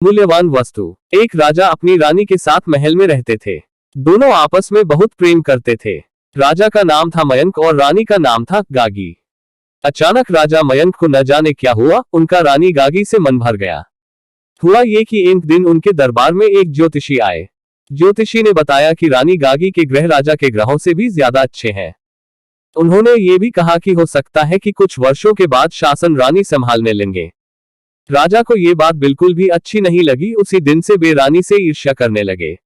मूल्यवान वस्तु। एक राजा अपनी रानी के साथ महल में रहते थे। दोनों आपस में बहुत प्रेम करते थे। राजा का नाम था मयंक और रानी का नाम था गागी। अचानक राजा मयंक को न जाने क्या हुआ, उनका रानी गागी से मन भर गया। हुआ ये कि एक दिन उनके दरबार में एक ज्योतिषी आए। ज्योतिषी ने बताया कि रानी गागी के ग्रह राजा के ग्रहों से भी ज्यादा अच्छे हैं। उन्होंने ये भी कहा कि हो सकता है कि कुछ वर्षों के बाद शासन रानी संभालने लेंगे। राजा को ये बात बिल्कुल भी अच्छी नहीं लगी। उसी दिन से वे रानी से ईर्ष्या करने लगे।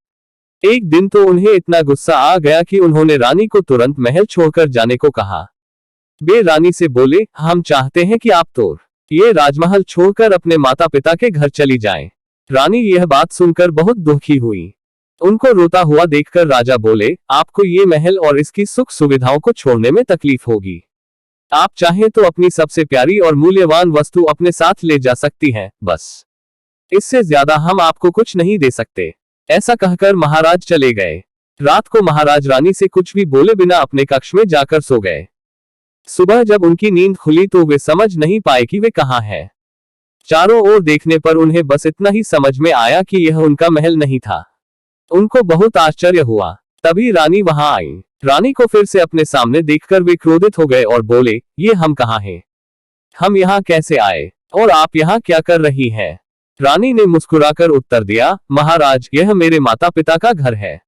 एक दिन तो उन्हें इतना गुस्सा आ गया कि उन्होंने रानी को तुरंत महल छोड़कर जाने को कहा। वे रानी से बोले, हम चाहते हैं कि आप तो ये राजमहल छोड़कर अपने माता पिता के घर चली जाएं। रानी यह बात सुनकर बहुत दुखी हुई। उनको रोता हुआ देखकर राजा बोले, आपको ये महल और इसकी सुख सुविधाओं को छोड़ने में तकलीफ होगी। आप चाहें तो अपनी सबसे प्यारी और मूल्यवान वस्तु अपने साथ ले जा सकती हैं, बस इससे ज्यादा हम आपको कुछ नहीं दे सकते। ऐसा कहकर महाराज चले गए। रात को महाराज रानी से कुछ भी बोले बिना अपने कक्ष में जाकर सो गए। सुबह जब उनकी नींद खुली तो वे समझ नहीं पाए कि वे कहाँ हैं। चारों ओर देखने पर उन्हें बस इतना ही समझ में आया कि यह उनका महल नहीं था। उनको बहुत आश्चर्य हुआ। तभी रानी वहां आई। रानी को फिर से अपने सामने देखकर वे क्रोधित हो गए और बोले, ये हम कहाँ हैं? हम यहाँ कैसे आए और आप यहाँ क्या कर रही हैं? रानी ने मुस्कुराकर उत्तर दिया, महाराज, यह मेरे माता पिता का घर है।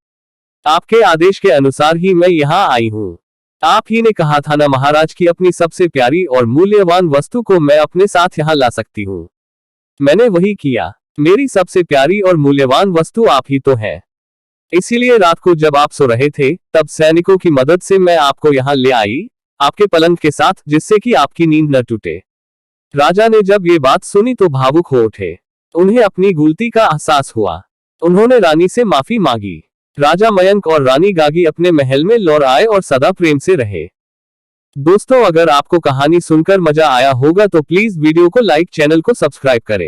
आपके आदेश के अनुसार ही मैं यहाँ आई हूँ। आप ही ने कहा था ना महाराज कि अपनी सबसे प्यारी और मूल्यवान वस्तु को मैं अपने साथ यहाँ ला सकती हूँ। मैंने वही किया। मेरी सबसे प्यारी और मूल्यवान वस्तु आप ही तो है। इसीलिए रात को जब आप सो रहे थे तब सैनिकों की मदद से मैं आपको यहाँ ले आई, आपके पलंग के साथ, जिससे कि आपकी नींद न टूटे। राजा ने जब ये बात सुनी तो भावुक हो उठे। उन्हें अपनी गलती का एहसास हुआ। उन्होंने रानी से माफी मांगी। राजा मयंक और रानी गागी अपने महल में लौट आए और सदा प्रेम से रहे। दोस्तों, अगर आपको कहानी सुनकर मजा आया होगा तो प्लीज वीडियो को लाइक, चैनल को सब्सक्राइब करें।